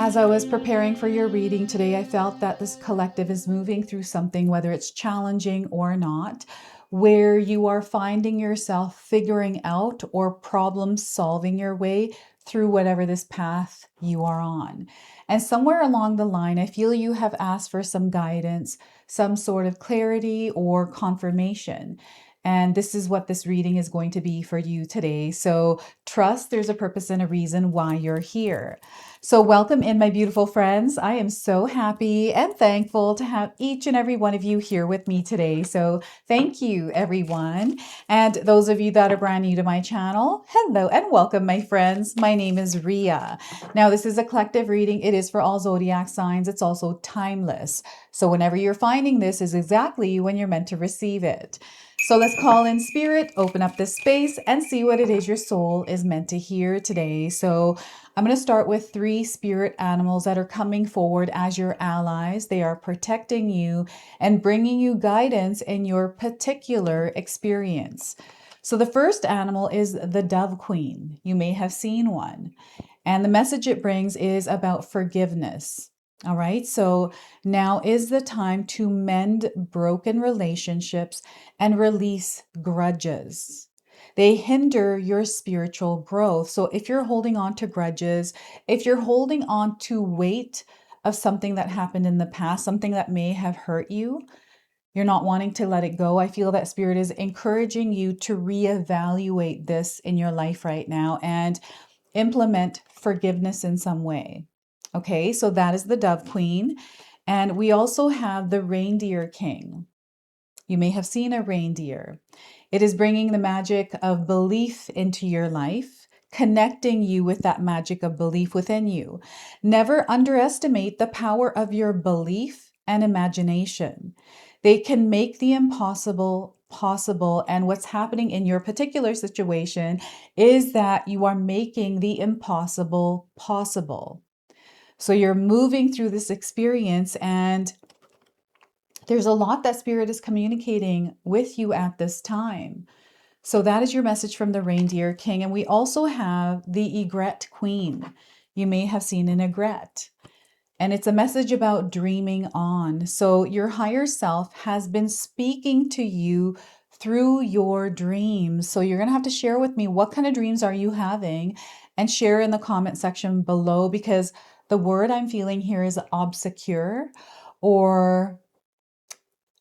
As I was preparing for your reading today, I felt that this collective is moving through something, whether it's challenging or not, where you are finding yourself figuring out or problem solving your way through whatever this path you are on. And somewhere along the line, I feel you have asked for some guidance, some sort of clarity or confirmation. And this is what this reading is going to be for you today. So trust there's a purpose and a reason why you're here. So welcome in, my beautiful friends. I am so happy and thankful to have each and every one of you here with me today. So thank you, everyone. And those of you that are brand new to my channel, hello and welcome, my friends. My name is Ria. Now, this is a collective reading. It is for all zodiac signs. It's also timeless. So whenever you're finding this is exactly when you're meant to receive it. So let's call in spirit, open up this space, and see what it is your soul is meant to hear today. So I'm going to start with 3 spirit animals that are coming forward as your allies. They are protecting you and bringing you guidance in your particular experience. So the first animal is the Dove Queen. You may have seen one. And the message it brings is about forgiveness. All right, so now is the time to mend broken relationships and release grudges. They hinder your spiritual growth. So if you're holding on to grudges, if you're holding on to weight of something that happened in the past, something that may have hurt you, you're not wanting to let it go. I feel that Spirit is encouraging you to reevaluate this in your life right now and implement forgiveness in some way. Okay, so that is the Dove Queen. And we also have the Reindeer King. You may have seen a reindeer. It is bringing the magic of belief into your life, connecting you with that magic of belief within you. Never underestimate the power of your belief and imagination. They can make the impossible possible. And what's happening in your particular situation is that you are making the impossible possible. So you're moving through this experience, and there's a lot that Spirit is communicating with you at this time. So that is your message from the Reindeer King. And we also have the Egret Queen. You may have seen an egret. And it's a message about dreaming on. So your higher self has been speaking to you through your dreams. So you're going to have to share with me, what kind of dreams are you having? And share in the comment section below, because the word I'm feeling here is obscure, or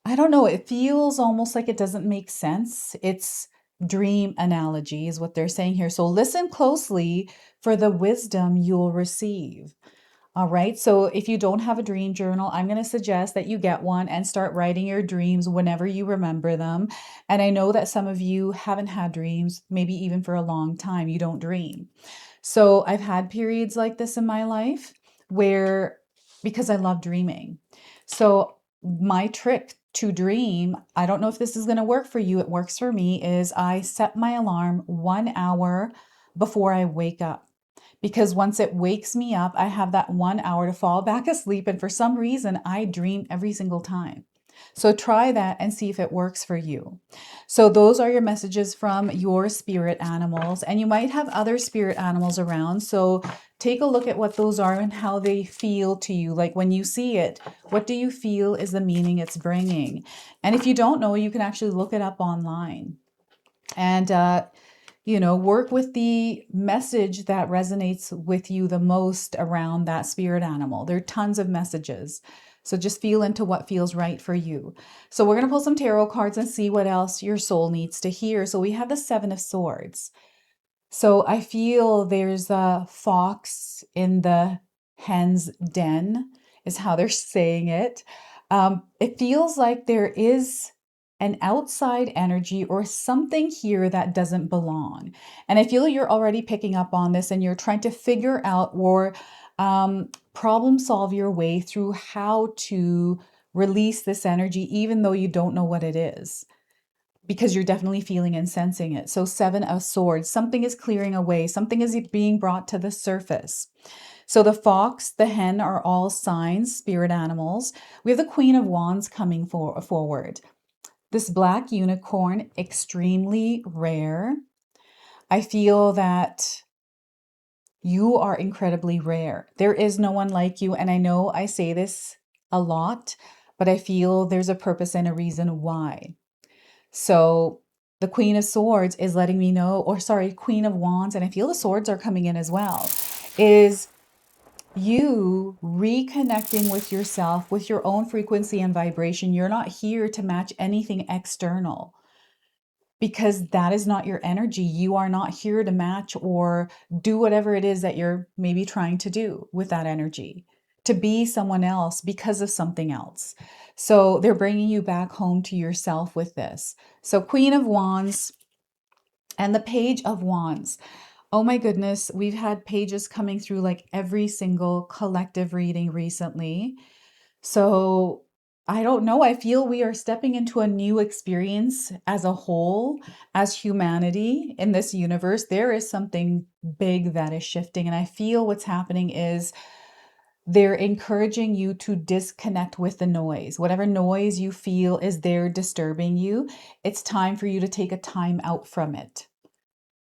I don't know, it feels almost like it doesn't make sense. It's dream analogy is what they're saying here. So listen closely for the wisdom you'll receive. All right, so if you don't have a dream journal, I'm going to suggest that you get one and start writing your dreams whenever you remember them. And I know that some of you haven't had dreams, maybe even for a long time, you don't dream. So I've had periods like this in my life where, because I love dreaming. So my trick to dream, I don't know if this is going to work for you, it works for me, is I set my alarm 1 hour before I wake up. Because once it wakes me up, I have that 1 hour to fall back asleep. And for some reason, I dream every single time. So try that and see if it works for you. So those are your messages from your spirit animals. And you might have other spirit animals around. So take a look at what those are and how they feel to you. Like when you see it, what do you feel is the meaning it's bringing? And if you don't know, you can actually look it up online. And work with the message that resonates with you the most around that spirit animal. There are tons of messages. So just feel into what feels right for you. So we're going to pull some tarot cards and see what else your soul needs to hear. So we have the 7 of Swords. So I feel there's a fox in the hen's den, is how they're saying it. It feels like there is an outside energy or something here that doesn't belong. And I feel you're already picking up on this and you're trying to figure out or problem solve your way through how to release this energy, even though you don't know what it is, because you're definitely feeling and sensing it. So 7 of Swords, something is clearing away, something is being brought to the surface. So the fox, the hen are all signs, spirit animals. We have the Queen of Wands coming forward. This black unicorn, extremely rare. I feel that You are incredibly rare. There is no one like you. And I know I say this a lot, but I feel there's a purpose and a reason why. So the Queen of Swords is letting me know, or sorry, Queen of Wands, and I feel the swords are coming in as well, is you reconnecting with yourself, with your own frequency and vibration. You're not here to match anything external because that is not your energy. You are not here to match or do whatever it is that you're maybe trying to do with that energy, to be someone else because of something else. So they're bringing you back home to yourself with this. So Queen of Wands and the Page of Wands. Oh my goodness, we've had pages coming through like every single collective reading recently. So I don't know. I feel we are stepping into a new experience as a whole, as humanity in this universe. There is something big that is shifting. And I feel what's happening is they're encouraging you to disconnect with the noise. Whatever noise you feel is there disturbing you, it's time for you to take a time out from it.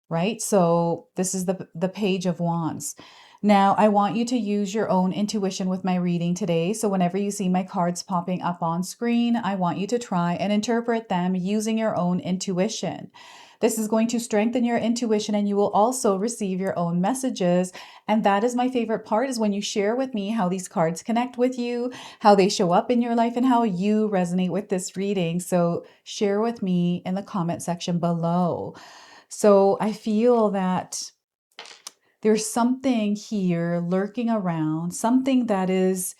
Right? So this is the Page of Wands. Now, I want you to use your own intuition with my reading today. So whenever you see my cards popping up on screen, I want you to try and interpret them using your own intuition. This is going to strengthen your intuition and you will also receive your own messages. And that is my favorite part, is when you share with me how these cards connect with you, how they show up in your life, and how you resonate with this reading. So share with me in the comment section below. So I feel that there's something here lurking around, something that is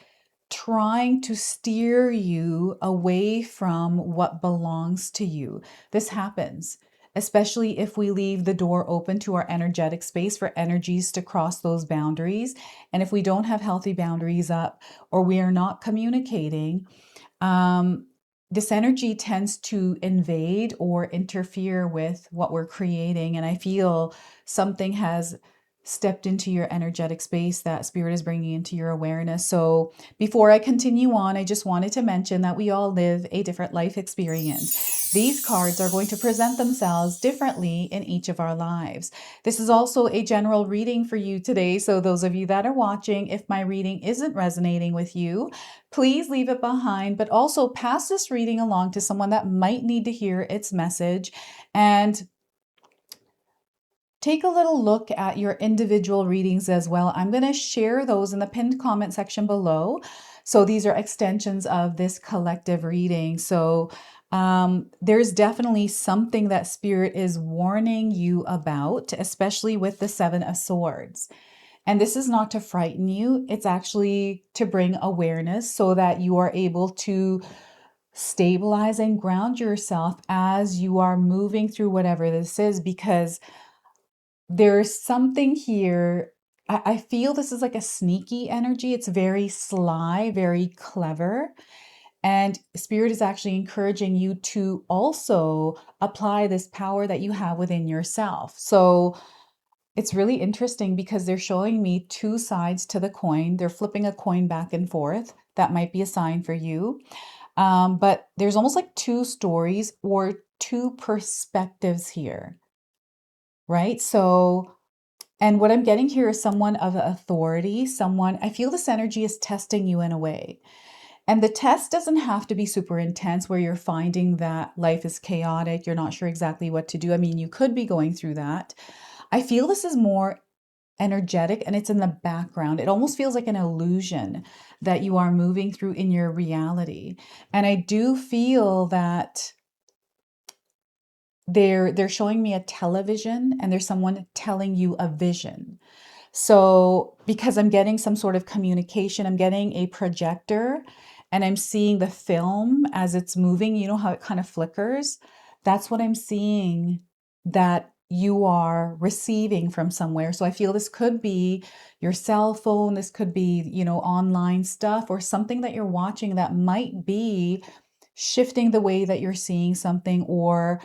trying to steer you away from what belongs to you. This happens, especially if we leave the door open to our energetic space for energies to cross those boundaries. And if we don't have healthy boundaries up, or we are not communicating, this energy tends to invade or interfere with what we're creating. And I feel something has stepped into your energetic space that Spirit is bringing into your awareness. So before I continue on, I just wanted to mention that we all live a different life experience. These cards are going to present themselves differently in each of our lives. This is also a general reading for you today. So those of you that are watching, if my reading isn't resonating with you, please leave it behind, but also pass this reading along to someone that might need to hear its message. And take a little look at your individual readings as well. I'm going to share those in the pinned comment section below. So these are extensions of this collective reading. So there's definitely something that Spirit is warning you about, especially with the Seven of Swords. And this is not to frighten you. It's actually to bring awareness so that you are able to stabilize and ground yourself as you are moving through whatever this is, because there's something here. I feel this is like a sneaky energy. It's very sly, very clever. And Spirit is actually encouraging you to also apply this power that you have within yourself. So it's really interesting because they're showing me two sides to the coin. They're flipping a coin back and forth. That might be a sign for you. But there's almost like two stories or two perspectives here, right? So, and what I'm getting here is someone of authority, someone, I feel this energy is testing you in a way. And the test doesn't have to be super intense where you're finding that life is chaotic. You're not sure exactly what to do. I mean, you could be going through that. I feel this is more energetic and it's in the background. It almost feels like an illusion that you are moving through in your reality. And I do feel that they're showing me a television and there's someone telling you a vision. So because I'm getting some sort of communication, I'm getting a projector and I'm seeing the film as it's moving. You know how it kind of flickers? That's what I'm seeing that you are receiving from somewhere. So I feel this could be your cell phone. This could be, you know, online stuff or something that you're watching that might be shifting the way that you're seeing something, or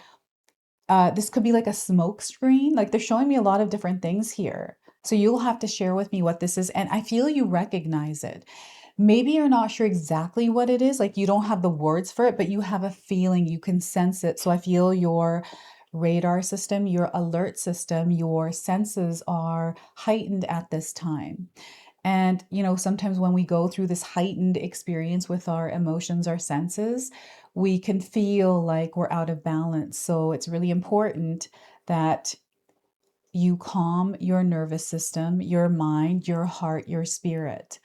this could be like a smoke screen. Like they're showing me a lot of different things here. So you'll have to share with me what this is. And I feel you recognize it. Maybe you're not sure exactly what it is. Like you don't have the words for it, but you have a feeling, you can sense it. So I feel you're radar system, your alert system, your senses are heightened at this time. And, sometimes when we go through this heightened experience with our emotions, our senses, we can feel like we're out of balance. So it's really important that you calm your nervous system, your mind, your heart, your spirit.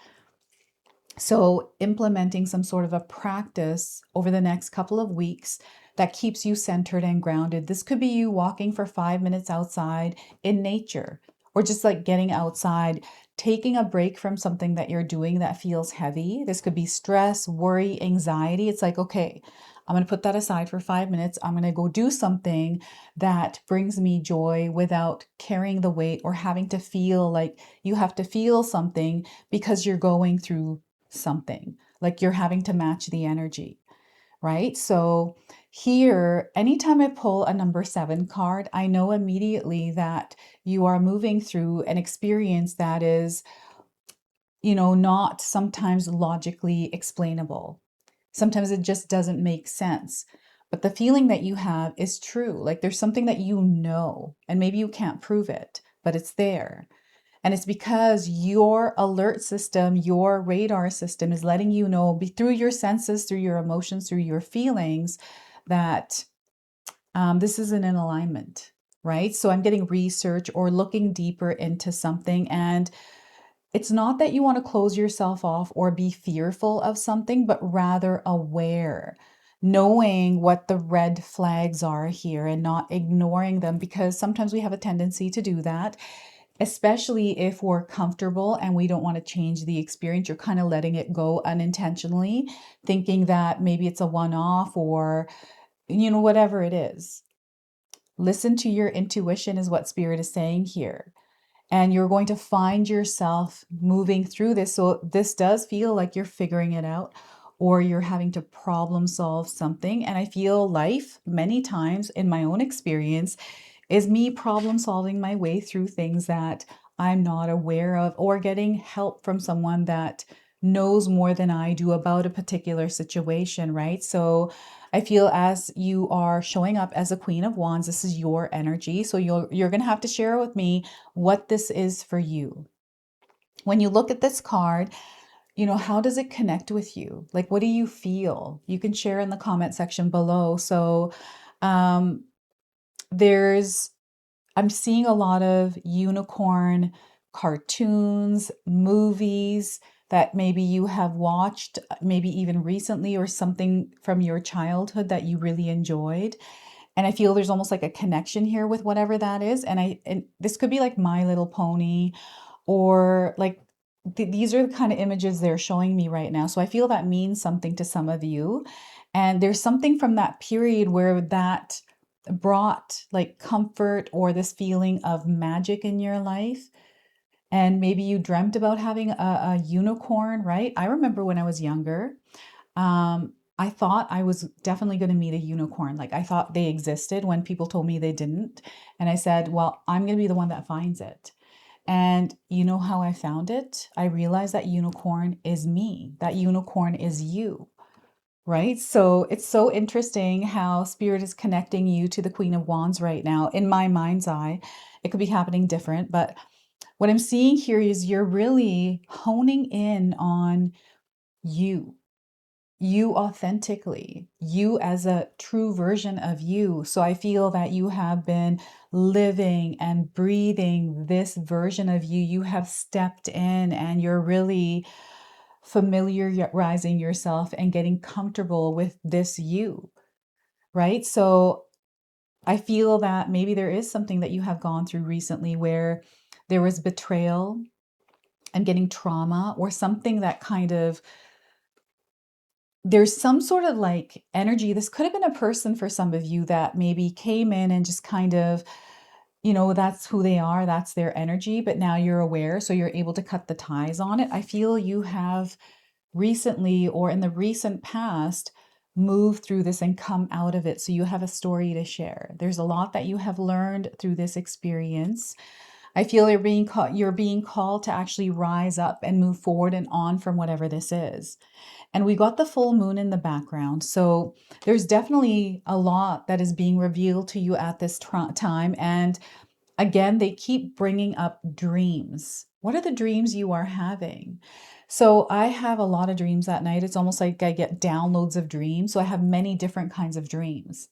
So implementing some sort of a practice over the next couple of weeks that keeps you centered and grounded. This could be you walking for 5 minutes outside in nature, or just like getting outside, taking a break from something that you're doing that feels heavy. This could be stress, worry, anxiety. It's like, okay, I'm going to put that aside for 5 minutes. I'm going to go do something that brings me joy without carrying the weight or having to feel like you have to feel something because you're going through something, like you're having to match the energy, right? So here, anytime I pull a number 7 card, I know immediately that you are moving through an experience that is, not sometimes logically explainable. Sometimes it just doesn't make sense. But the feeling that you have is true. Like there's something that and maybe you can't prove it, but it's there. And it's because your alert system, your radar system is letting you know through your senses, through your emotions, through your feelings that this isn't in alignment, right? So I'm getting research or looking deeper into something. And it's not that you want to close yourself off or be fearful of something, but rather aware, knowing what the red flags are here and not ignoring them, because sometimes we have a tendency to do that, especially if we're comfortable and we don't want to change the experience. You're kind of letting it go unintentionally, thinking that maybe it's a one-off or, whatever it is. Listen to your intuition is what Spirit is saying here. And you're going to find yourself moving through this. So this does feel like you're figuring it out or you're having to problem solve something. And I feel life many times in my own experience is me problem solving my way through things that I'm not aware of, or getting help from someone that knows more than I do about a particular situation, right? So I feel as you are showing up as a Queen of Wands, this is your energy. So you're going to have to share with me what this is for you. When you look at this card, how does it connect with you? Like, what do you feel? You can share in the comment section below. So, I'm seeing a lot of unicorn cartoons, movies that maybe you have watched, maybe even recently, or something from your childhood that you really enjoyed. And I feel there's almost like a connection here with whatever that is. And this could be like My Little Pony, or like these are the kind of images they're showing me right now. So I feel that means something to some of you. And there's something from that period where that brought like comfort or this feeling of magic in your life. And maybe you dreamt about having a unicorn, right? I remember when I was younger, I thought I was definitely going to meet a unicorn. Like I thought they existed when people told me they didn't. And I said, well, I'm going to be the one that finds it. And you know how I found it? I realized that unicorn is me. That unicorn is you. Right? So it's so interesting how Spirit is connecting you to the Queen of Wands right now. In my mind's eye, it could be happening different, but what I'm seeing here is you're really honing in on you, you authentically, you as a true version of you. So I feel that you have been living and breathing this version of you. You have stepped in and you're really familiarizing yourself and getting comfortable with this you, right? So I feel that maybe there is something that you have gone through recently where there was betrayal and getting trauma, or something that kind of, there's some sort of like energy. This could have been a person for some of you that maybe came in and just kind of, that's who they are, that's their energy, but now you're aware, so you're able to cut the ties on it. I feel you have recently or in the recent past move through this and come out of it. So you have a story to share. There's a lot that you have learned through this experience. I feel you're being called to actually rise up and move forward and on from whatever this is. And we got the full moon in the background. So there's definitely a lot that is being revealed to you at this time. And again, they keep bringing up dreams. What are the dreams you are having? So I have a lot of dreams at night. It's almost like I get downloads of dreams. So I have many different kinds of dreams.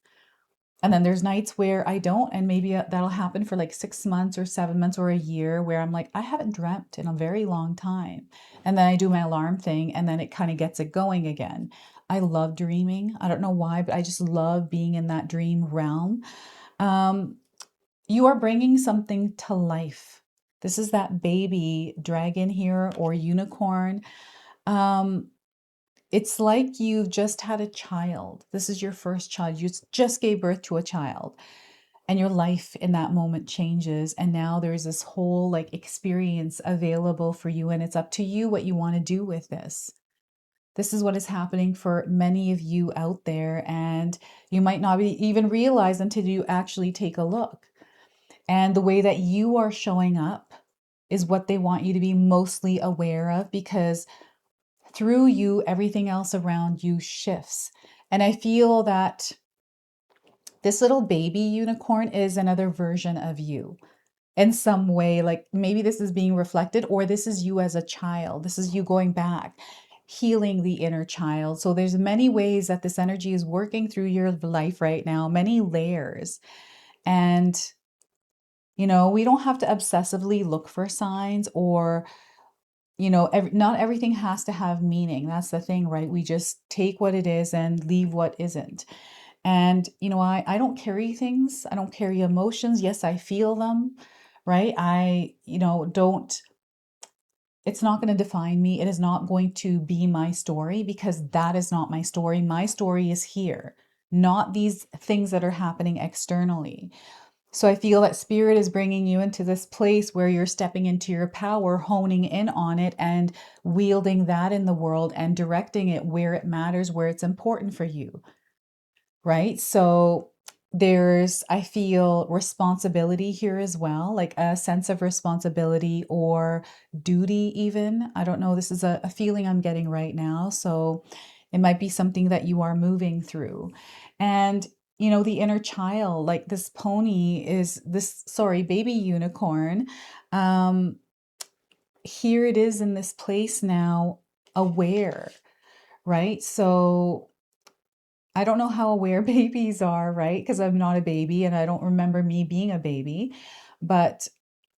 And then there's nights where I don't, and maybe that'll happen for like 6 months or 7 months or a year where I'm like, I haven't dreamt in a very long time. And then I do my alarm thing and then it kind of gets it going again. I love dreaming. I don't know why, but I just love being in that dream realm. Um, you are bringing something to life. This is that baby dragon here or unicorn. Um, it's like you've just had a child. This is your first child. You just gave birth to a child, and your life in that moment changes. And now there's this whole like experience available for you, and it's up to you what you want to do with this. This is what is happening for many of you out there, and you might not even realize until you actually take a look. And the way that you are showing up is what they want you to be mostly aware of, because through you, everything else around you shifts. And I feel that this little baby unicorn is another version of you in some way. Like maybe this is being reflected, or this is you as a child. This is you going back, healing the inner child. So there's many ways that this energy is working through your life right now, many layers. And we don't have to obsessively look for signs, or not everything has to have meaning. That's the thing, right? We just take what it is and leave what isn't. And, I don't carry things. I don't carry emotions. Yes, I feel them, right? Don't, it's not going to define me. It is not going to be my story, because that is not my story. My story is here, not these things that are happening externally. So I feel that spirit is bringing you into this place where you're stepping into your power, honing in on it and wielding that in the world and directing it where it matters, where it's important for you, right? So I feel responsibility here as well, like a sense of responsibility or duty even. I don't know, this is a feeling I'm getting right now. So it might be something that you are moving through. And the inner child, like this baby unicorn. Here it is in this place now, aware, right? So I don't know how aware babies are, right? Because I'm not a baby and I don't remember me being a baby, but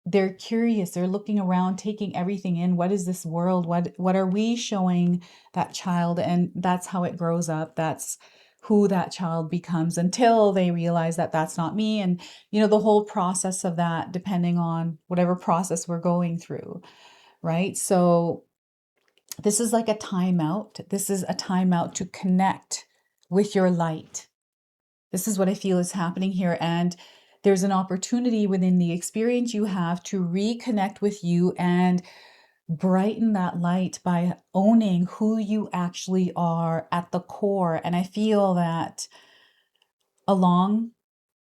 they're curious. They're looking around, taking everything in. What is this world? What are we showing that child? And that's how it grows up. That's who that child becomes until they realize that that's not me. And, the whole process of that, depending on whatever process we're going through, right? So this is like a timeout. This is a timeout to connect with your light. This is what I feel is happening here. And there's an opportunity within the experience you have to reconnect with you and brighten that light by owning who you actually are at the core. And I feel that along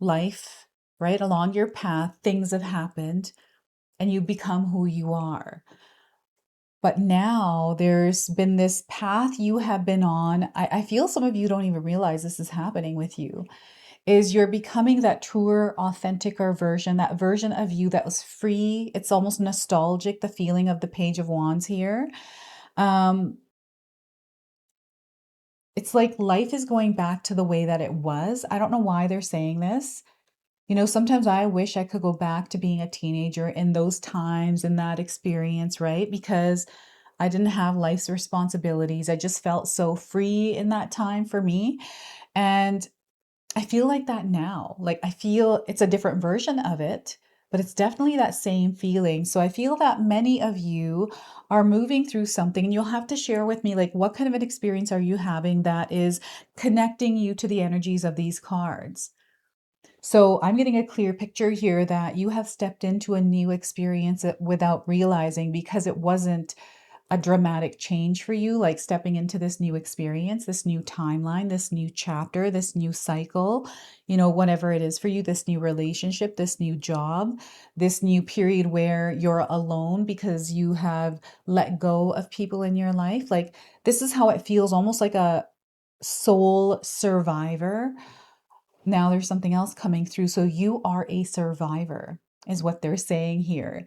life, right, along your path, things have happened and you become who you are. But now there's been this path you have been on. I feel some of you don't even realize this is happening with you. Is you're becoming that truer, authentic version, that version of you that was free. It's almost nostalgic, the feeling of the Page of Wands here. It's like life is going back to the way that it was. I don't know why they're saying this. Sometimes I wish I could go back to being a teenager in those times and that experience, right? Because I didn't have life's responsibilities. I just felt so free in that time for me. And I feel like that now. Like I feel it's a different version of it, but it's definitely that same feeling. So I feel that many of you are moving through something, and you'll have to share with me, like, what kind of an experience are you having that is connecting you to the energies of these cards? So I'm getting a clear picture here that you have stepped into a new experience without realizing, because it wasn't a dramatic change for you, like stepping into this new experience, this new timeline, this new chapter, this new cycle, you know, whatever it is for you, this new relationship, this new job, this new period where you're alone because you have let go of people in your life. Like, this is how it feels, almost like a soul survivor. Now there's something else coming through. So you are a survivor, is what they're saying here.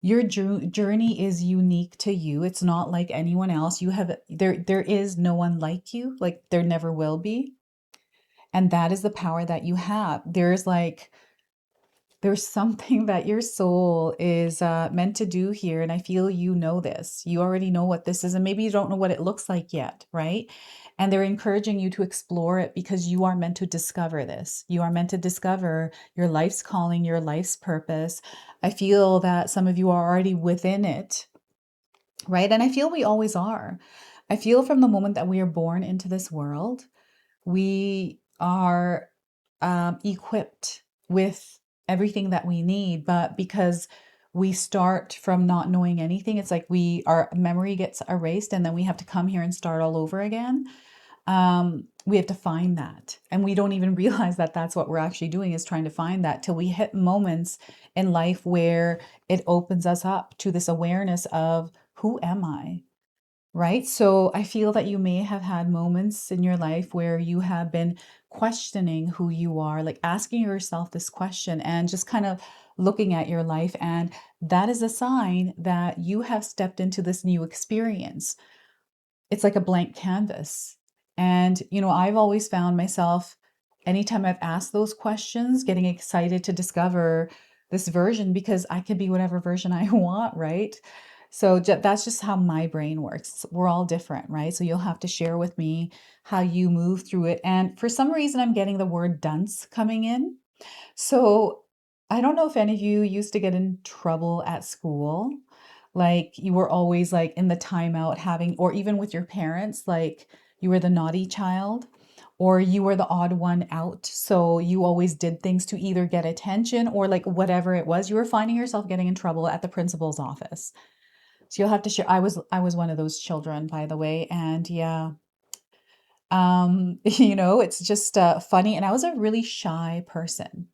Your journey is unique to you. It's not like anyone else. You have there is no one like you. Like, there never will be. And that is the power that you have. There's something that your soul is meant to do here. And I feel you know this. You already know what this is. And maybe you don't know what it looks like yet, right? And they're encouraging you to explore it because you are meant to discover this. You are meant to discover your life's calling, your life's purpose. I feel that some of you are already within it, right? And I feel we always are. I feel from the moment that we are born into this world, we are equipped with everything that we need, but because we start from not knowing anything, it's like our memory gets erased and then we have to come here and start all over again. We have to find that, and we don't even realize that that's what we're actually doing, is trying to find that, till we hit moments in life where it opens us up to this awareness of, who am I? Right? So I feel that you may have had moments in your life where you have been questioning who you are, like asking yourself this question and just kind of looking at your life. And that is a sign that you have stepped into this new experience. It's like a blank canvas. And, you know, I've always found myself, anytime I've asked those questions, getting excited to discover this version, because I can be whatever version I want, right? So that's just how my brain works. We're all different, right? So you'll have to share with me how you move through it. And for some reason, I'm getting the word dunce coming in. So I don't know if any of you used to get in trouble at school. Like, you were always like in the timeout having, or even with your parents, like you were the naughty child or you were the odd one out. So you always did things to either get attention or like whatever it was, you were finding yourself getting in trouble at the principal's office. So you'll have to share. I was one of those children, by the way. And yeah, you know, it's just funny. And I was a really shy person.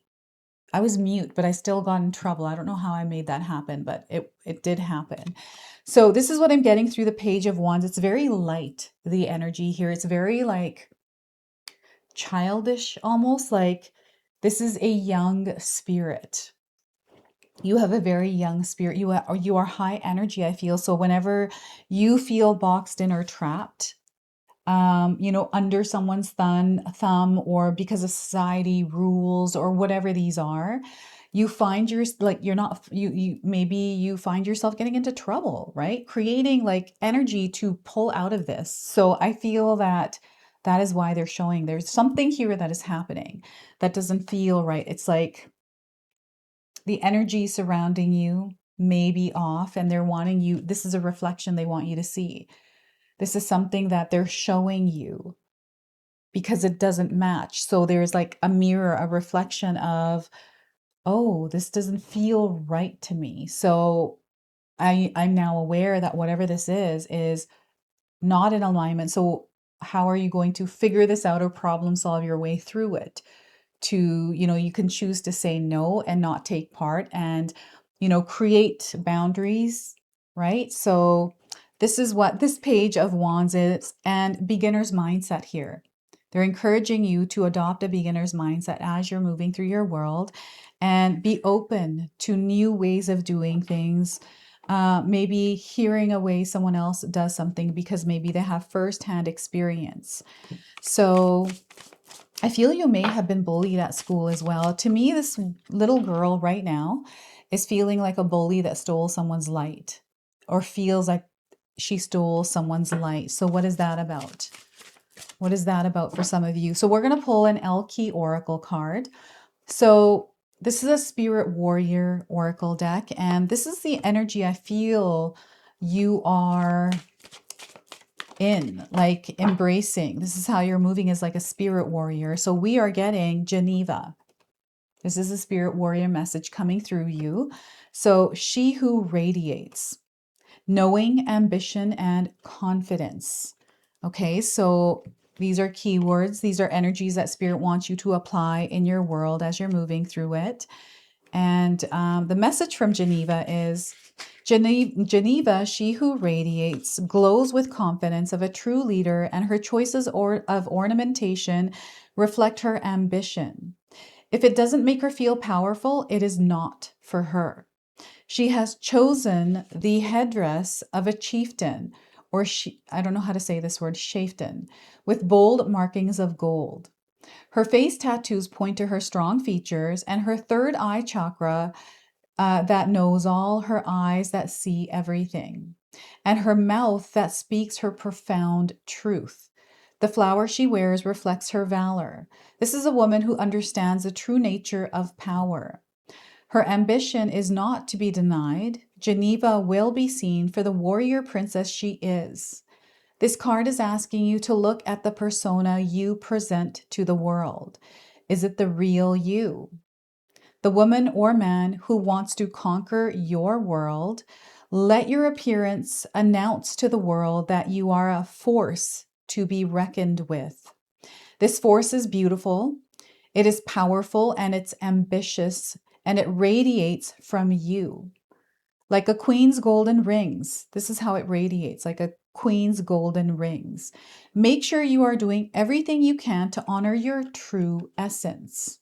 I was mute, but I still got in trouble. I don't know how I made that happen, but it did happen. So this is what I'm getting through the Page of Wands. It's very light, the energy here. It's very like childish, almost like this is a young spirit. You have a very young spirit. You are high energy, I feel. So whenever you feel boxed in or trapped, you know, under someone's thumb, or because of society rules or whatever these are, you find you're not, maybe you find yourself getting into trouble, right? Creating like energy to pull out of this. So I feel that that is why they're showing there's something here that is happening that doesn't feel right. It's like the energy surrounding you may be off, and they're wanting you, this is a reflection they want you to see. This is something that they're showing you because it doesn't match. So there's like a mirror, a reflection of, oh, this doesn't feel right to me. So I'm now aware that whatever this is not in alignment. So how are you going to figure this out or problem solve your way through it? To, you know, you can choose to say no and not take part and, you know, create boundaries, right? So this is what this Page of Wands is, and beginner's mindset here. They're encouraging you to adopt a beginner's mindset as you're moving through your world and be open to new ways of doing things. Maybe hearing a way someone else does something because maybe they have firsthand experience. So I feel you may have been bullied at school as well. To me, this little girl right now is feeling like a bully that stole someone's light, or feels like she stole someone's light. So what is that about? What is that about for some of you? So we're going to pull an Elke Oracle card. So this is a Spirit Warrior Oracle deck, and this is the energy I feel you are in, like embracing. This is how you're moving as like a spirit warrior. So we are getting Geneva. This is a spirit warrior message coming through you. So she who radiates. knowing, ambition, and confidence. Okay, so these are keywords. These are energies that Spirit wants you to apply in your world as you're moving through it. And the message from Geneva is, Geneva, she who radiates, glows with confidence of a true leader, and her choices of ornamentation reflect her ambition. If it doesn't make her feel powerful, it is not for her. She has chosen the headdress of a chieftain, or I don't know how to say this word, chieftain, with bold markings of gold. Her face tattoos point to her strong features, and her third eye chakra that knows all, her eyes that see everything, and her mouth that speaks her profound truth. The flower she wears reflects her valor. This is a woman who understands the true nature of power. Her ambition is not to be denied. Geneva will be seen for the warrior princess she is. This card is asking you to look at the persona you present to the world. Is it the real you? The woman or man who wants to conquer your world. Let your appearance announce to the world that you are a force to be reckoned with. This force is beautiful, it is powerful, and it's ambitious, and it radiates from you. Like a queen's golden rings. This is how it radiates, like a queen's golden rings. Make sure you are doing everything you can to honor your true essence.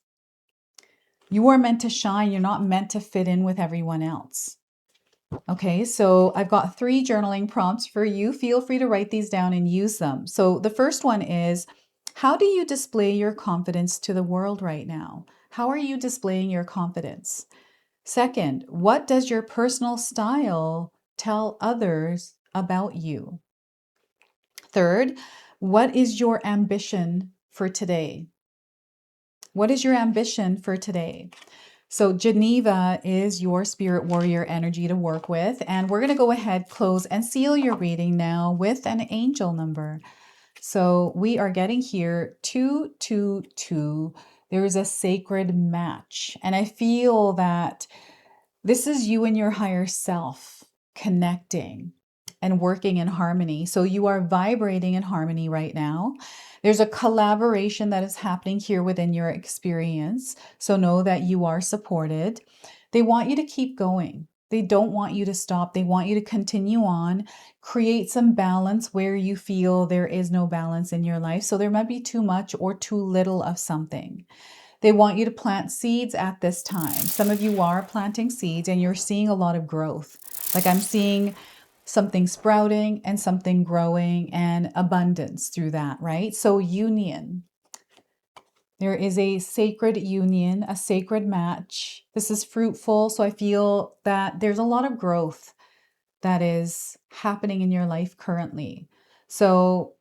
You are meant to shine. You're not meant to fit in with everyone else. Okay, so I've got 3 journaling prompts for you. Feel free to write these down and use them. So the first one is, how do you display your confidence to the world right now? How are you displaying your confidence? Second, what does your personal style tell others about you? Third, what is your ambition for today? What is your ambition for today? So Geneva is your spirit warrior energy to work with. And we're going to go ahead, close, and seal your reading now with an angel number. So we are getting here 222. There is a sacred match. And I feel that this is you and your higher self connecting and working in harmony. So you are vibrating in harmony right now. There's a collaboration that is happening here within your experience. So know that you are supported. They want you to keep going. They don't want you to stop. They want you to continue on, create some balance where you feel there is no balance in your life. So there might be too much or too little of something. They want you to plant seeds at this time. Some of you are planting seeds and you're seeing a lot of growth. Like I'm seeing something sprouting and something growing and abundance through that, right? So union. There is a sacred union, a sacred match. This is fruitful. So I feel that there's a lot of growth that is happening in your life currently. So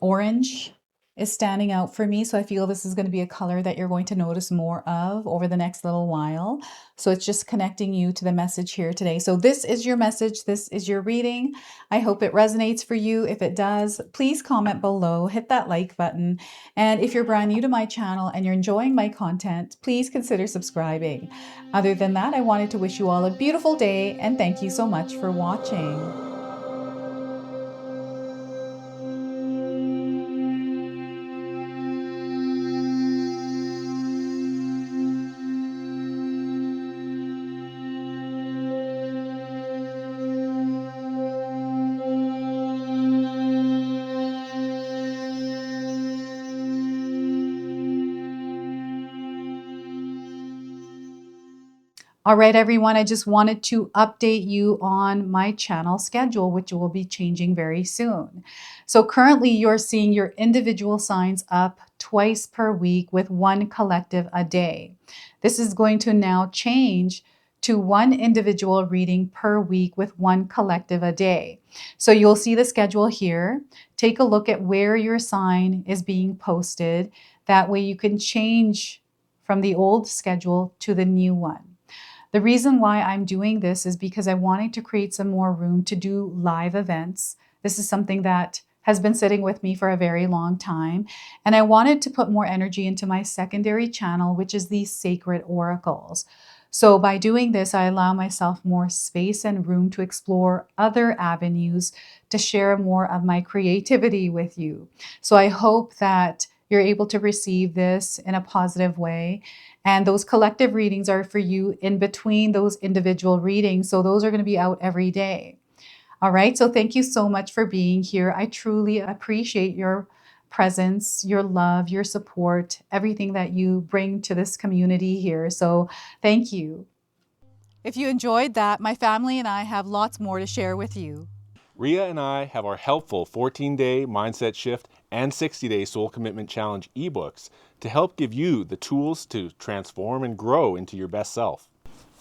orange is standing out for me. So I feel this is going to be a color that you're going to notice more of over the next little while. So it's just connecting you to the message here today. So this is your message. This is your reading. I hope it resonates for you. If it does, please comment below, hit that like button. And if you're brand new to my channel and you're enjoying my content, please consider subscribing. Other than that, I wanted to wish you all a beautiful day and thank you so much for watching. All right, everyone, I just wanted to update you on my channel schedule, which will be changing very soon. So currently you're seeing your individual signs up twice per week with 1 collective a day. This is going to now change to 1 individual reading per week with 1 collective a day. So you'll see the schedule here. Take a look at where your sign is being posted. That way you can change from the old schedule to the new one. The reason why I'm doing this is because I wanted to create some more room to do live events. This is something that has been sitting with me for a very long time. And I wanted to put more energy into my secondary channel, which is these sacred oracles. So by doing this, I allow myself more space and room to explore other avenues to share more of my creativity with you. So I hope that you're able to receive this in a positive way. And those collective readings are for you in between those individual readings. So those are going to be out every day. All right. So thank you so much for being here. I truly appreciate your presence, your love, your support, everything that you bring to this community here. So thank you. If you enjoyed that, my family and I have lots more to share with you. Ria and I have our helpful 14-day mindset shift and 60-day soul commitment challenge ebooks to help give you the tools to transform and grow into your best self.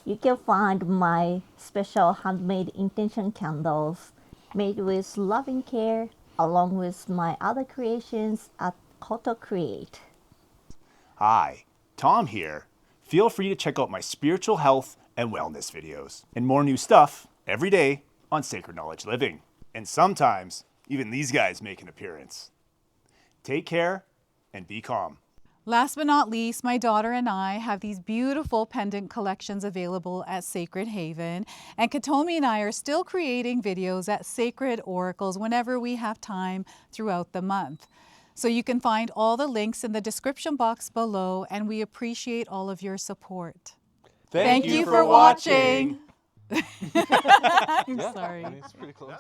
You can find my special handmade intention candles made with loving care along with my other creations at Koto Create. Hi, Tom here. Feel free to check out my spiritual health and wellness videos and more new stuff every day on Sacred Knowledge Living. And sometimes even these guys make an appearance. Take care and be calm. Last but not least, my daughter and I have these beautiful pendant collections available at Sacred Haven. And Katomi and I are still creating videos at Sacred Oracles whenever we have time throughout the month. So you can find all the links in the description box below, and we appreciate all of your support. Thank you for watching. I'm sorry. It's pretty close.